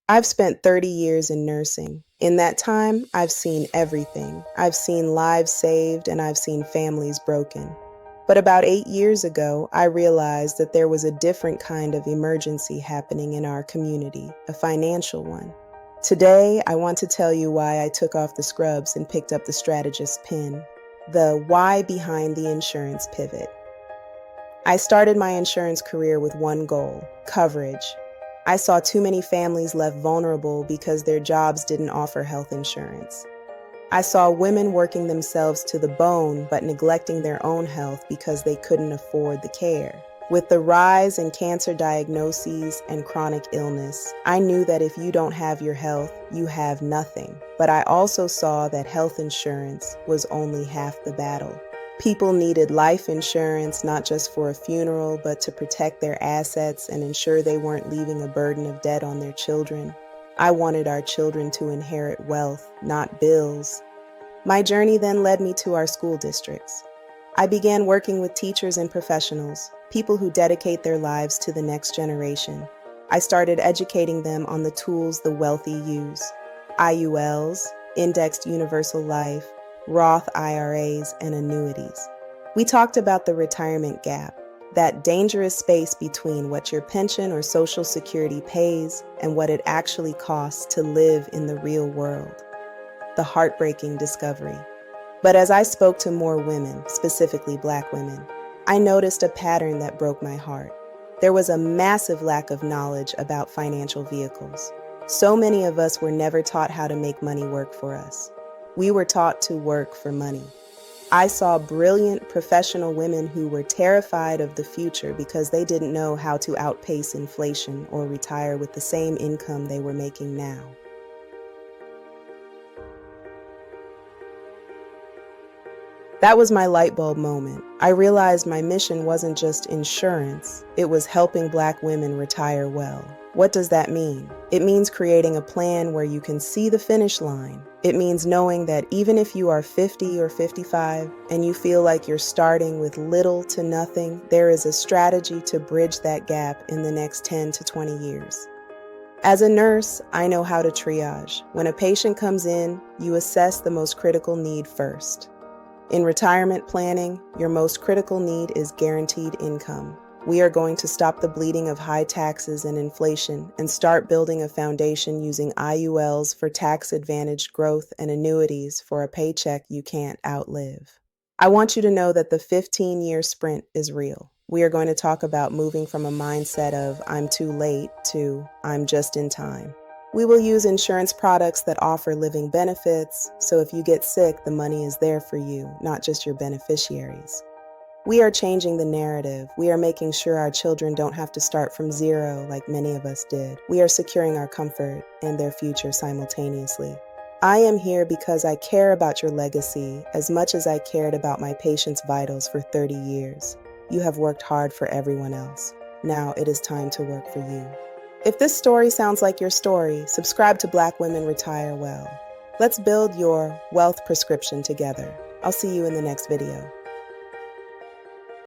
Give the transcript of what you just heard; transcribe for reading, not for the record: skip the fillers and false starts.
I've spent 30 years in nursing. In that time, I've seen everything. I've seen lives saved and I've seen families broken. But about 8 years ago, I realized that there was a different kind of emergency happening in our community, a financial one. Today, I want to tell you why I took off the scrubs and picked up the strategist pin, the why behind the insurance pivot. I started my insurance career with one goal: coverage. I saw too many families left vulnerable because their jobs didn't offer health insurance. I saw women working themselves to the bone but neglecting their own health because they couldn't afford the care. With the rise in cancer diagnoses and chronic illness, I knew that if you don't have your health, you have nothing. But I also saw that health insurance was only half the battle. People needed life insurance not just for a funeral, but to protect their assets and ensure they weren't leaving a burden of debt on their children. I wanted our children to inherit wealth, not bills. My journey then led me to our school districts. I began working with teachers and professionals, people who dedicate their lives to the next generation. I started educating them on the tools the wealthy use: IULs, Indexed Universal Life, Roth IRAs, and annuities. We talked about the retirement gap, that dangerous space between what your pension or Social Security pays and what it actually costs to live in the real world. The heartbreaking discovery. But as I spoke to more women, specifically Black women, I noticed a pattern that broke my heart. There was a massive lack of knowledge about financial vehicles. So many of us were never taught how to make money work for us. We were taught to work for money. I saw brilliant professional women who were terrified of the future because they didn't know how to outpace inflation or retire with the same income they were making now. That was my light bulb moment. I realized my mission wasn't just insurance, it was helping Black women retire well. What does that mean? It means creating a plan where you can see the finish line. It means knowing that even if you are 50 or 55 and you feel like you're starting with little to nothing, there is a strategy to bridge that gap in the next 10 to 20 years. As a nurse, I know how to triage. When a patient comes in, you assess the most critical need first. In retirement planning, your most critical need is guaranteed income. We are going to stop the bleeding of high taxes and inflation and start building a foundation using IULs for tax-advantaged growth and annuities for a paycheck you can't outlive. I want you to know that the 15-year sprint is real. We are going to talk about moving from a mindset of "I'm too late" to "I'm just in time." We will use insurance products that offer living benefits, so if you get sick, the money is there for you, not just your beneficiaries. We are changing the narrative. We are making sure our children don't have to start from zero like many of us did. We are securing our comfort and their future simultaneously. I am here because I care about your legacy as much as I cared about my patients' vitals for 30 years. You have worked hard for everyone else. Now it is time to work for you. If this story sounds like your story, subscribe to Black Women Retire Well. Let's build your wealth prescription together. I'll see you in the next video.